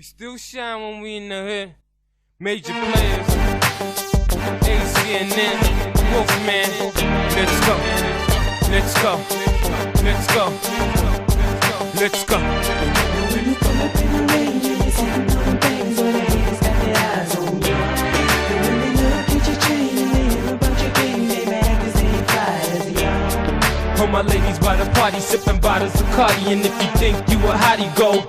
We still shine when we in the hood. Major players, ACNN, Wolfman. Let's go, let's go, let's go, let's go. When you pull up in the range and you're sitting on things, all the haters got their eyes on you. And when they look at your chain and they hear about your game, they mad 'cause they ain't fly as young. All my ladies by the party sipping bottles of Cardi, and if you think you a hottie, go.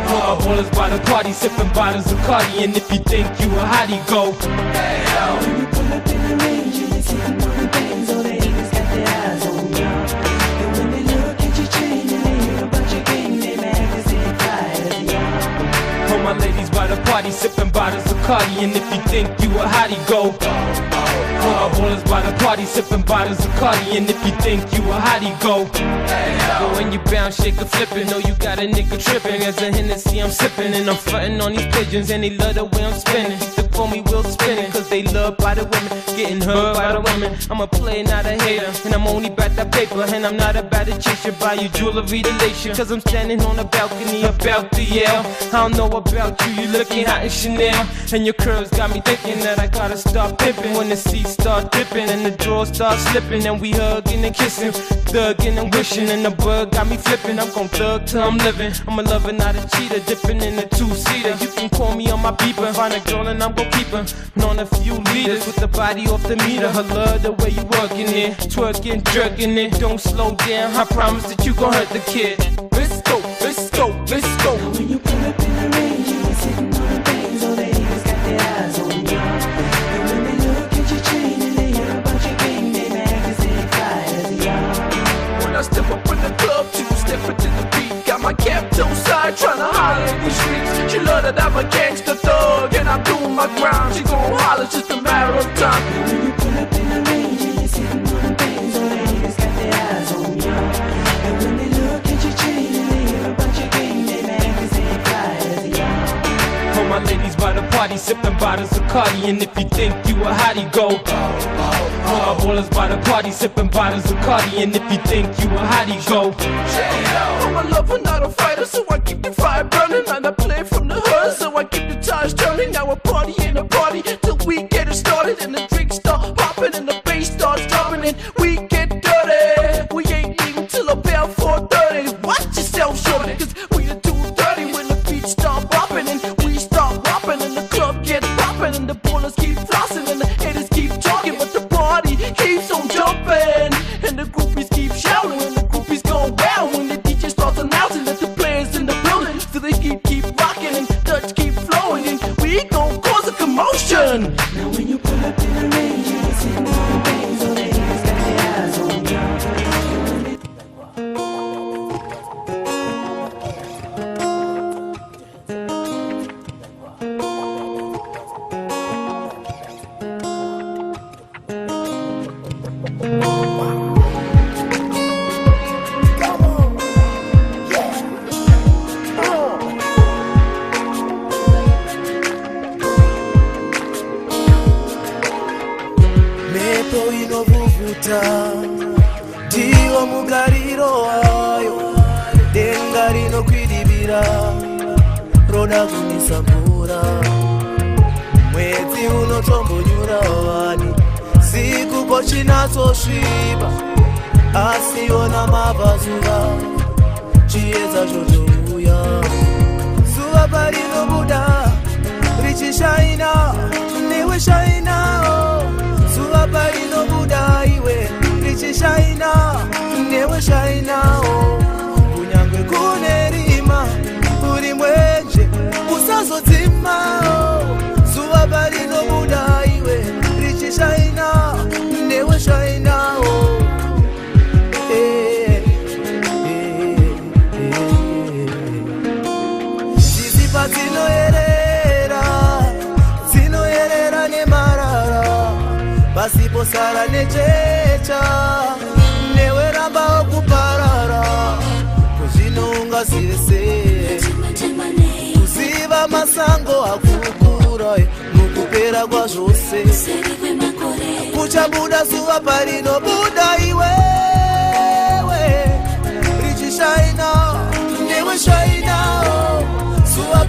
All my ballers by the party sipping bottles of Cardi, and if you think you a hottie, go. When you pull up in the range and you're sitting on the things, all the haters got their eyes on you. And when they look at your chain and they hear about your game, they mad 'cause they ain't fly as young. All my ladies by the party sipping bottles of Cardi, and if you think you a hottie, go. All my ballers by the party sipping bottles of Cardi, and if you think you a hottie, go. But when you bounce, shake a flippin', know you got a nigga trippin'. As a Hennessy I'm sippin', and I'm frontin' on these pigeons, and they love the way I'm spinning. The foamy wheel spinning, 'cause they love by the women, getting heard by the women. I'm a player, not a hater, and I'm only about that paper, and I'm not about to chase you, buy you jewelry to lace you. 'Cause I'm standing on the balcony about to yell. I don't know about you, you looking hot in Chanel, and your curves got me thinking that I gotta start pimping. When the seats start dipping and the drawers start slipping, and we hugging and kissing, thugging and wishing, and the bug got me flipping. I'm gon' thug till I'm living. I'm a lover, not a cheater, dipping in a two-seater. You can call me on my beeper, find a girl and I'm gon' keep her. On a few liters with the body off the meter. I love the way you working it, twerking, jerking it. Don't slow down, I promise that you gon' hurt the kid. Let's go, let's go, let's go. When you pull up in the range and you're sitting on the things, all the haters got their eyes on you. And when they look at your chain and they hear about your game, they mad 'cause they ain't fly as young. When I step up in the club, two step into the beat. Got my cap toe side, tryna holler in these streets. She love that I'm a gangster thug, and I'm doing my grind. She gon' holler, it's just a matter of time. When you pull up in the range and you're sitting on the things, all the haters got their eyes on you. And when they look at your chain and they hear about your game, they mad 'cause they ain't fly as young. All my ladies by the party sipping bottles of Cardi, and if you think you a hottie, go. All my ballers by the party sipping bottles of Cardi, and if you think you a hottie, go. I'm a lover, not a fighter, so I keep the fire burning. And I play from the hood, so I keep the tires turning. Now a party ain't a party till we get it started, and the drinks start popping and the bass starts dropping, and we get dirty. We ain't leaving till about 4:30. Watch yourself, shorty, 'cause we are 2:30 when the beats start popping and we start whopping, and the club gets popping, and the ballers keep flossing, and the haters keep talking, but the party keeps on jumping, and the groupies keep shouting, and the groupies go wild when the DJ starts announcing that the players in the building, so they keep rocking, and Dutch keep flowing, and we gon' cause a commotion. Now when you pull up in the range and you're sitting on the things, all the haters got their eyes on you. Mepo inovuvuta ndiwo mugariro wayo, denga rinokwidibira roda kunisambura, mwedzi unotombonyura wani, siku kochinatsosviba, asi ona mabvazuva chiedza zvotouya. Zuva parinobuda richishaina, newe shainawo. Zuva parinobuda iwe richishaina, newe shainawo. Kunyangwe kune rima uri mwenje usazodzimawo. Zuva parinobuda iwe richishaina, newe shainawo. Zizipa dzinoerera nemarara, pasipo sara nechecha, newe ramba okuparara, kuzvinonga zirese. Kuziva masango akukura, mukupera kwazvose. Kuchabuda zuva parinobuda iwewe richishaina, newe shainawo. Zuva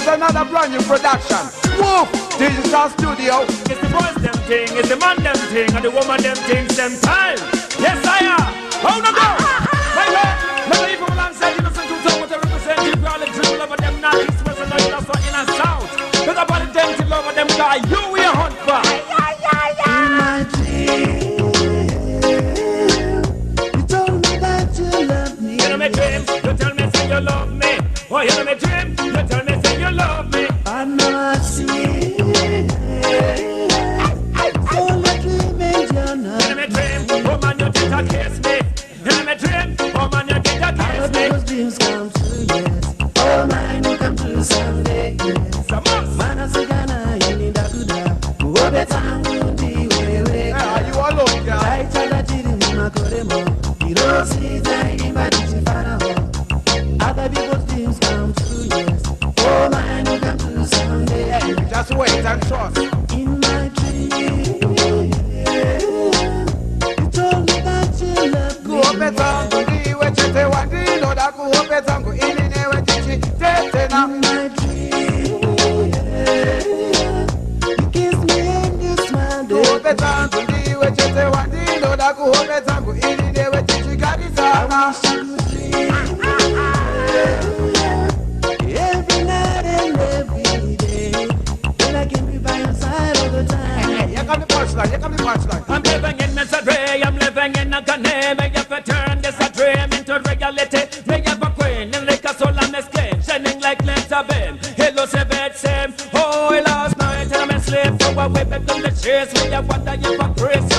another brand new production. Woof! Digital Studio. It's the boys them thing, it's the man them thing, and the woman them things them time. Yes, I am. How no go? My way. Never leave from alongside you, listen to what I represent. You all the drill over them not east, west, and north, so in and south. Look about the them till over them guy. You we a hunt for. In my dream, you told me that you love me. You know me dream, you tell me say you love me. Oh, you know me dream, you tell me say you love me. I know I see. So let dream and you're not. You know me dream, oh man you get a kiss me. You know me dream, oh man you get a All kiss of me. those dreams come true, yes. All mine will come true someday, yes. Some us. Mana sigana yini dakuda. Uobe tangu di wewe. Are you alone, girl? Taita la tiri ni makoremo. Hiroshi zaidi mbadishi farao. Other people's dreams come true, yes. All mine will come true someday. Just wait and trust. In my dream, you told me that you love me. Kuope tangu diwe chete wandilo da kuope tangu ili newe chichi tete na. In my dream, you kiss me and you smile. Kuope tangu diwe chete wandilo da kuope tangu ili newe chichi kabisa. Every night and every day, and I can be by your side all the time. Here come the punchline, here come the punchline. I'm living in misery, I'm living in agony. May you turn this a dream into reality. May you a queen in like a solar mesquite, shining like glitter beam. Hello, seven same. Oh, last night I'm a slave, so I wait back on the chase. May you wonder if I grace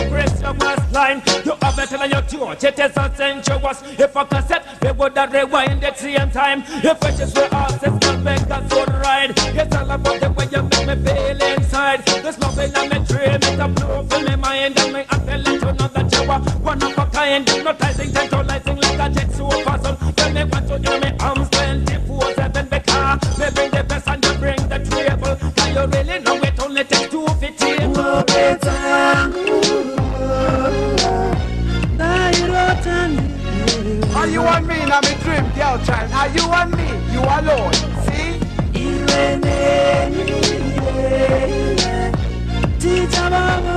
your must line. You have it in your torch, it is a sensuous. If I cassette, we would have rewind at the same time. If I just were asked, it's not make a good ride. It's all about the way you make me feel inside. This loving and me dream, it's a blow for me mind. And me I feel it to know that you are one of a kind. Hypnotizing, tantalizing like a jet super puzzle. Tell me what to do, me arms 24/7 because me bring the best and you bring the treble. Can you really know it only takes 2:15? Are you and me now me dream, girl child? Are you and me? You alone. See?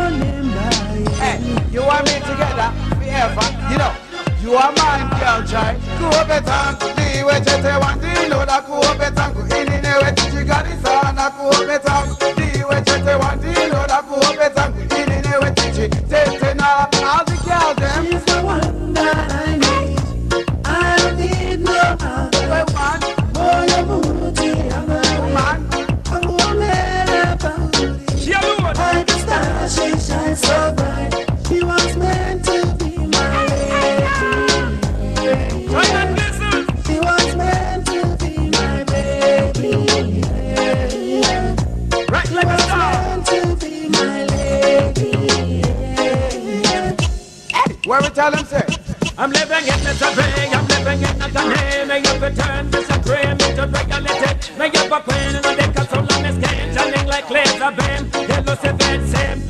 Hey, you and me together forever. You know, you are mine, girl child. Kuope tangu diwe chete wandilo da kuope tangu ili newe chichi kabisa. Kuope tangu diwe chete wandilo da kuope tangu ili newe chichi tete na. All the girls them. She's the one that I need. I don't need no other. We want Boy, I'm Uti, I'm a man. I'm gonna She alone. like a star, she shines so bright. She was meant to be my lady. Try and listen. She was meant to be my baby. Right She like a was star. meant to be my lady. Where we tell them say? I'm living in misery, I'm living in agony. May you return this a dream into reality. May you a queen in a deck of soul on this game, shining like laser beam. Yellow seven same.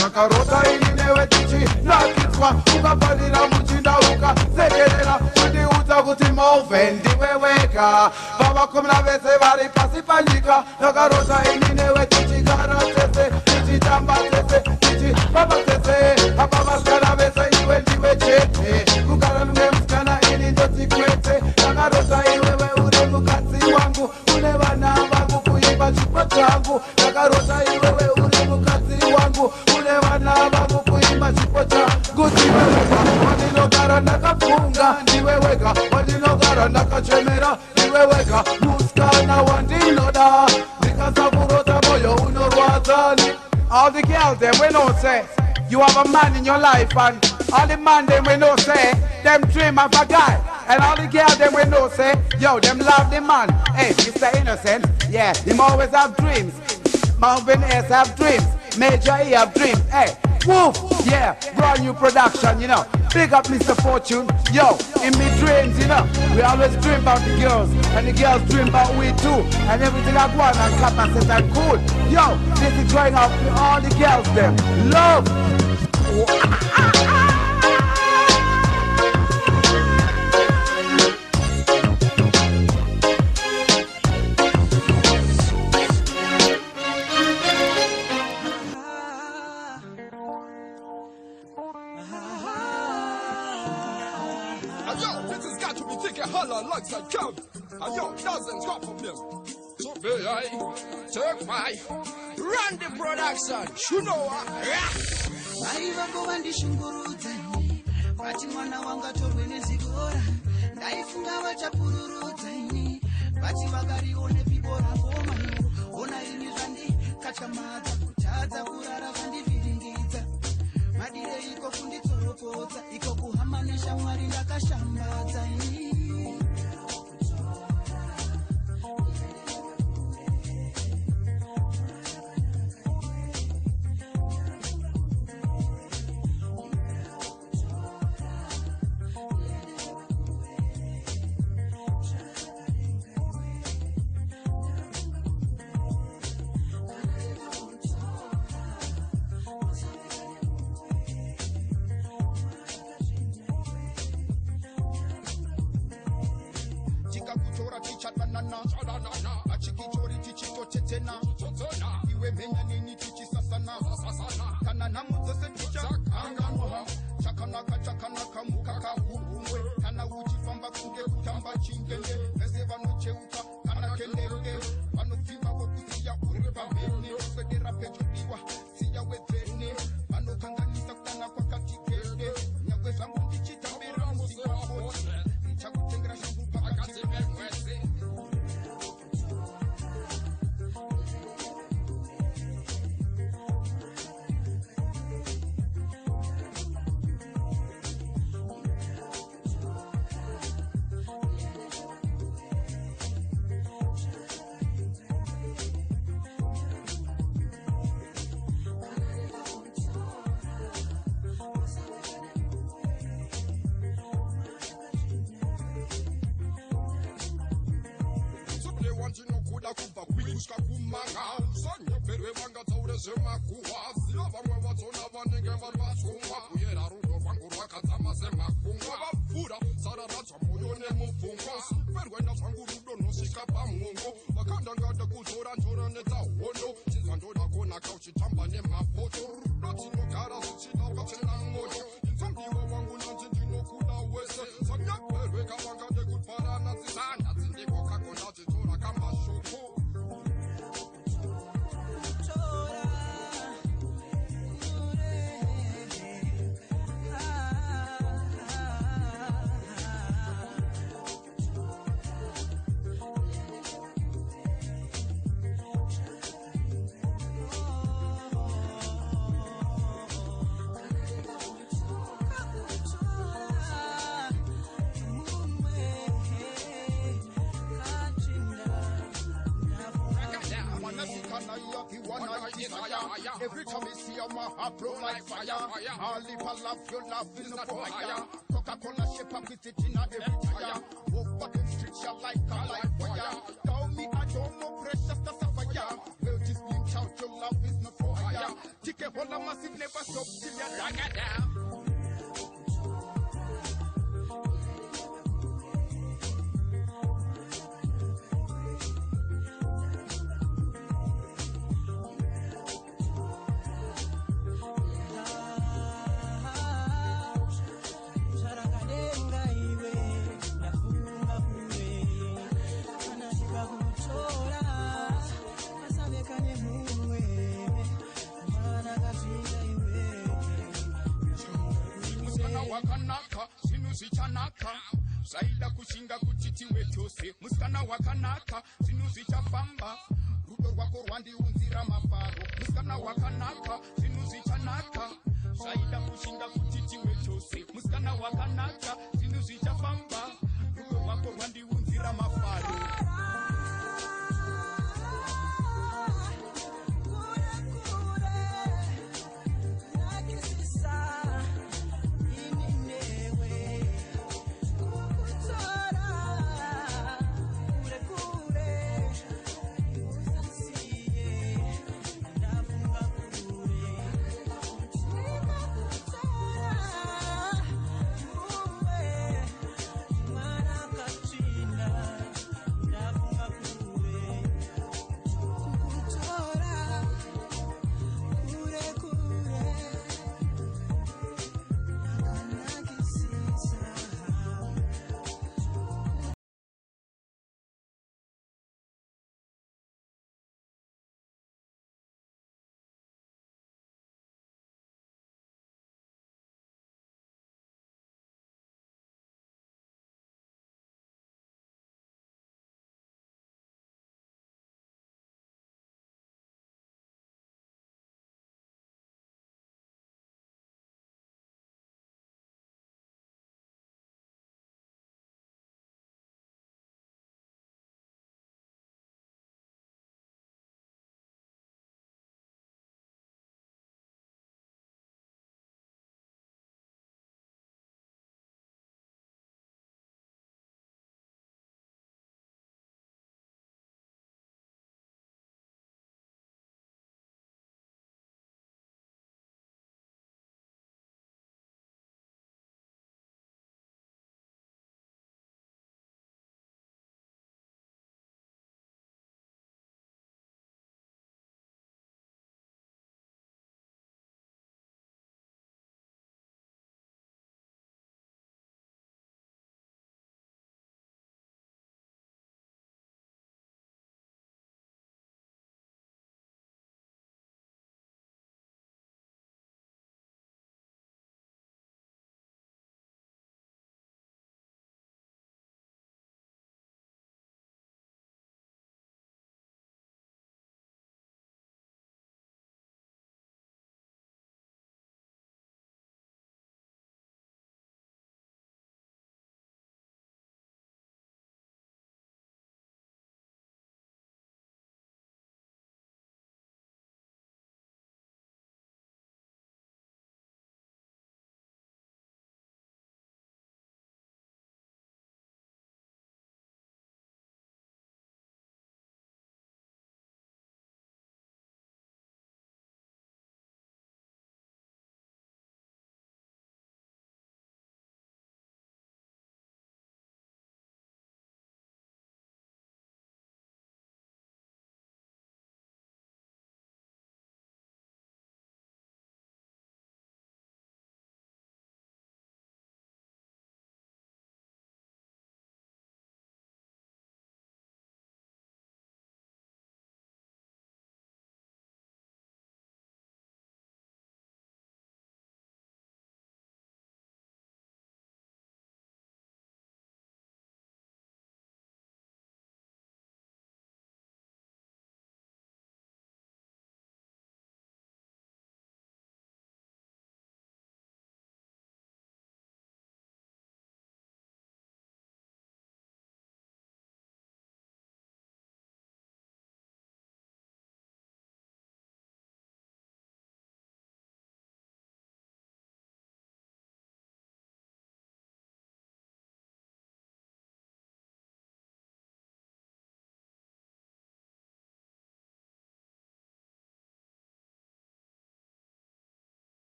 Makarota ili newe chichi na kitwa ukapalira muchinda ukasekerera kuti utakutima uvendi weweka vavakomna vese vari pasi panyika. Makarota ili newe chichi gara tese chichi tamba tese chichi baba tese apa vasikana vese iwe ndiwe chete kugara mune musikana ili ndoti kwete. Makarota iwewe uri mukadzi wangu une vana vangu kuimba chipo changu. Makarota iwewe uri mukadzi wangu une vana vangu kuimba chipo changu. Ndiweweka wandinogara ndakafunga, ndiweweka wandinogara ndakachemera, ndiweweka musikana wandinoda ndikasakurota moyo unorwadza. All the girls them we know say you have a man in your life, and all the man them we know say them dream of a guy, and all the girls them we know say yo them love the man. Hey, Mr. Innocent, yeah, him always have dreams. Marvin S have dreams. Major E have dreams. Hey, woof, yeah, brand new production, you know. Big up Mr. Fortune, yo, in me dreams, you know. We always dream about the girls, and the girls dream about we too. And everything I go on and capacity and cool. Yo, this is going out to all the girls them. Love. Take my Randy production. You know what? Aiva kova ndishungurudza ini vati mwana wanga torwe nezigora ndaifunga vachapururudza ini vati vakarione pibora ngoma ona ini zvandikachamadza kutadza kurara vandivhiringidza madire iko kunditsoropodza iko kuhama neshamwari ndakashambadza ini iwe menya nini tichisasana kana namudzose tichakanganwa chakanaka mukaka hurumwe kana uchifamba kunge kutamba chingenge vese vanocheuka kana kendereke vanopfima vokusiya uri pambene kwedera pechodiwa siya wedzene vanokanganisa kutanga kwakati kede nyangwe zvangu ndichitambira musikakoti ndichakutengera zvangu pakati pemwese kuba kumanga usanye perwe vanga tsaure zvemakuhwa zira vamwe vatsona vanenge vari vatsungwa kuyera rudo rwangu rwakadzama semakungwa vapfuura sara radzwa moyo nemupfungwa perwe ndazvangu rudo nosvika pamungo vakandangada kuzora njora nedzahondo chizva ndoda konaka uchitamba nemapoto rudo tinogara zvichida ukachena moto inzambiwa wangu nanzi ndinokuda wese sanyaperwe kavanga ndekutwarana dzisanda dzindiko kakonda chitora kamashoko Every time you see my heart blow like fire, I'll leave a love, your love is not fire. Coca-Cola shape up with it in every tire. Walk back in streets, you like a light fire. Tell me I don't know precious, that's a fire. Well, just lynch out, your love is not for hire. Take a whole massive, never stop till you die down. Wakanaka, sinuzichanaka Zaida kushinga kutiti wetose Muskana wakanaka, sinuzichafamba Rudo rwako rwandi unzira mafaro Muskana wakanaka, sinuzichanaka Zaida kushinga kutiti wetose Muskana wakanaka, sinuzichafamba Rudo rwako rwandi unzira mafaro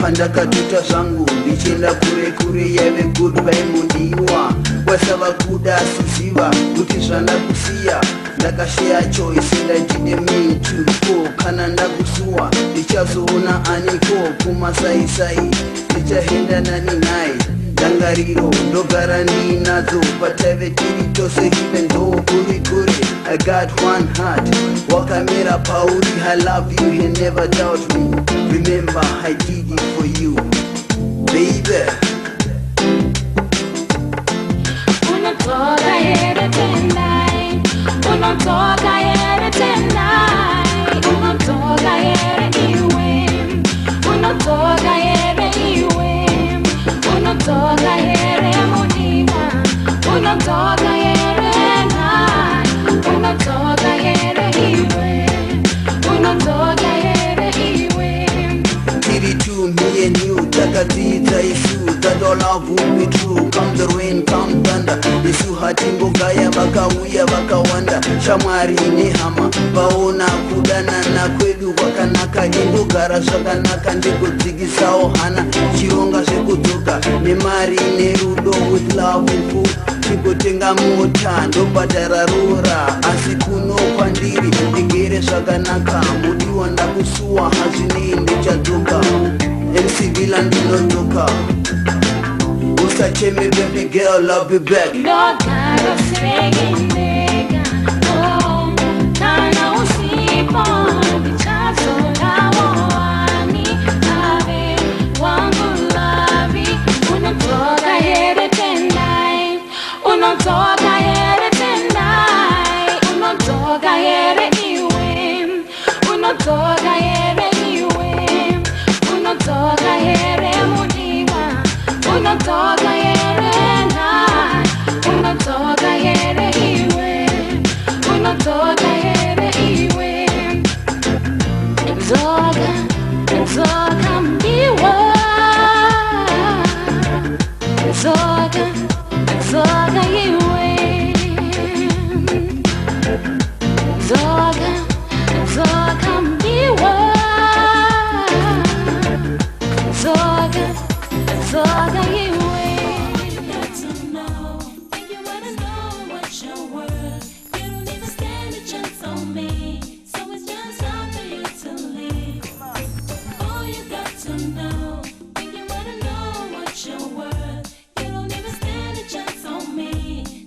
Pandakatuta zangu ndichenda kure kure yave goodbye mundiwa wasava kuda sisiva kuti zvanakusiya ndakashaya choice ndandine mintuko kana ndakusuwa ndichazoona aniko kumasaisai ndichahenda nani naye ndangariro ndogara ndinadzo pataive tiri tose even though kuri kuri I got one heart wakamera pauri I love you and never doubt me remember I did it for you baby unatoka yere tendai unatoka yere tendai unatoka yere iwe unatoka yere iwe unatoka yere mudiga unatoka yere na unatoka yere iwe unatoka yere iwe Tiri to me and you takadzidza isu that all love will be true come the rain come thunder isu hatimbogaya vakauya vakawanda shamwari nehama vaona kudanana kwedu kwakanaka indogara zvakanaka ndikudzikisawo hana chironga zvekudzoka nemari nerudo with love and food tikotenga mota ndobhadhara rora asi kuno kwandiri ndigere zvakanaka mudiwa ndakusuwa hazvinei ndichadzoka emsivila ndinodzoka usacheme baby girl I'll be back ndogara segendega oh kana usipo ndichazorawo ani ave wangu lavi unatoka yere tendai unatoka yere tendai unatoka yere iwe unatoka yere iwe unatoka yere mudiwa unatoka yere na unatoka yere iwe unatoka yere iwe Zoga, zoga mbiwa Zoga, zoga iwe Zoga, zoga mbiwa Zoga, zoga iwe You got to know, if you wanna know what you're worth You don't even stand a chance on me So it's just up to you to leave Oh, you got to know, if you wanna know what you're worth You don't even stand a chance on me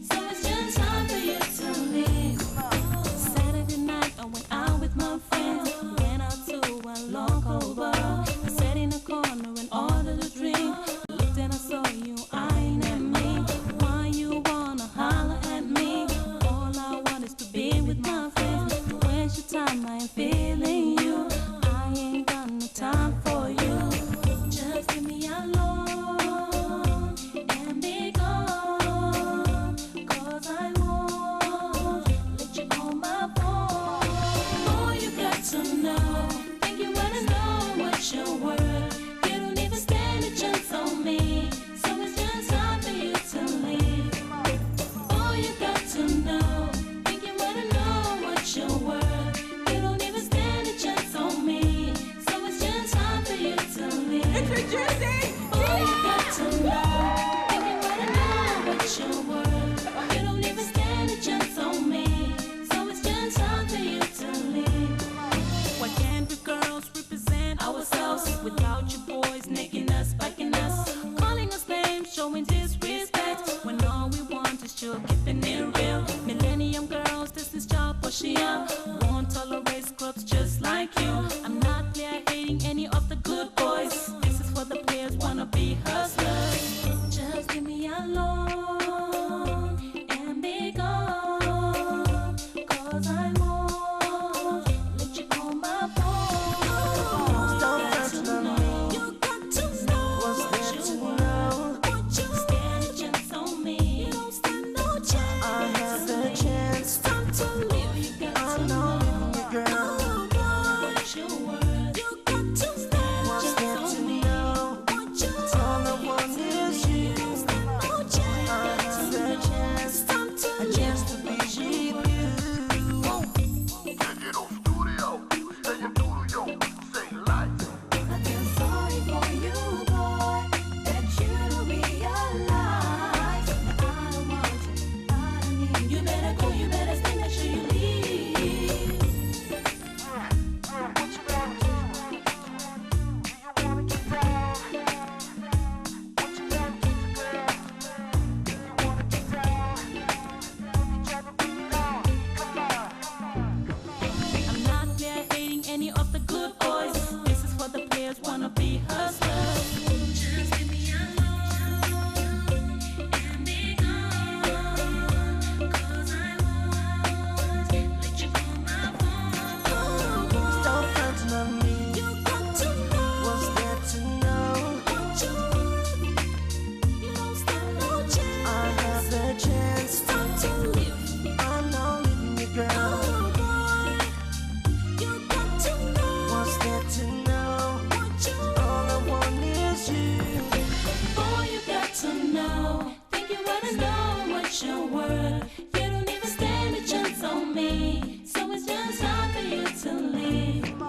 know. Think you wanna know what's your worth. You don't even stand a chance on me. So it's just time for you to leave.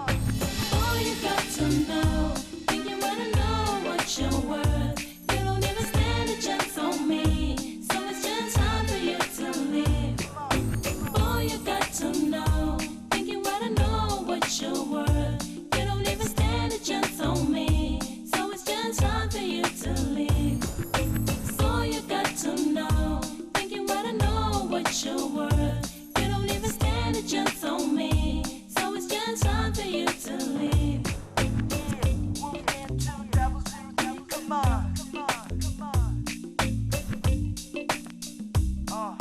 All you got to know. Think you wanna know what's your worth. You don't even stand a chance on me. So it's just time for you to leave. All you got to know. Think you wanna know what's your worth. You don't even stand a chance on me. So it's just time for you to leave. All you got to know. Think you wanna know what's your worth. You don't even stand a chance on me. So it's just time for you to leave. Come on. Oh,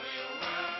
you want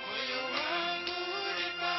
Moyo wangu ulipa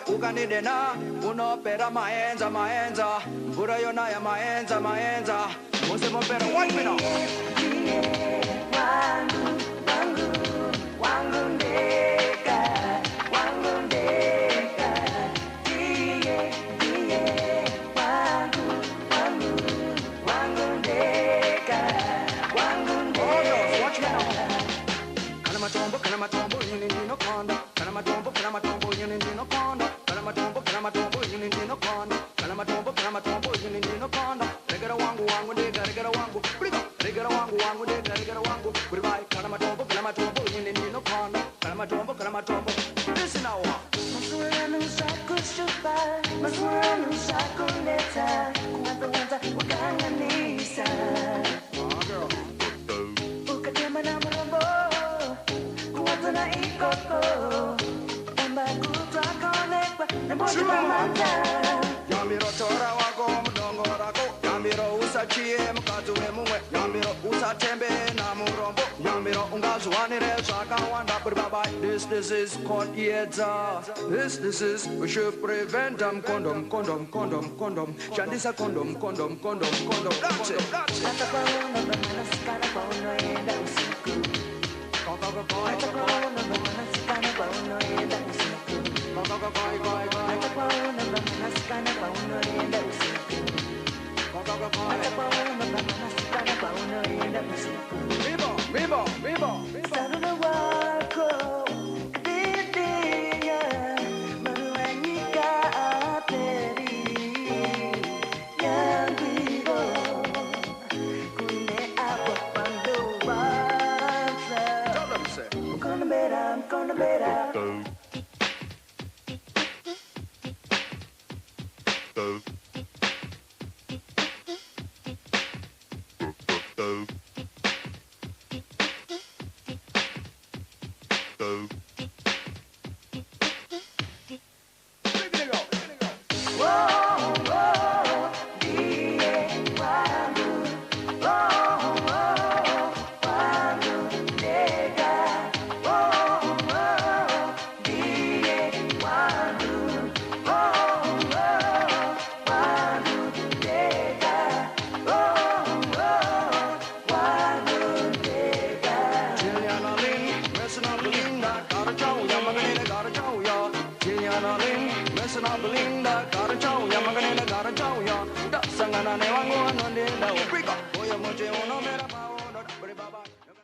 Ukanidena unopera maenza mvura yona ya maenza mose mopera watch me now wangu ndeka wangu ndeka watch me now kana matombo yini ndino konda kana matombo yini ndino konda kana matombo yini ndino konda kana matombo yini ndino konda regera wangu ndeka regera wangu briga regera wangu ndeka regera wangu bribai kana matombo yini ndino konda kana matombo listen now masura nusakushupa masura nusakuleta kungatonza wakanganisa ukatema na mrombo kuwatana ikoko amba kutakonekwa na moja mamata yambiro tora wako mdongo rako yambiro usachie mkazi wemumwe yambiro usatembe na murombo yambiro ungazwanire zvakawanda baba this is called yedza this is we should prevent them condom shandisa condom that's it hata kwa uno bana sikana kwa uno yenda usiku Belinda, gotta chow ya, magana gotta chow ya. Da sangana ne wangu anonde da uprika. Boya moche uno mera pa.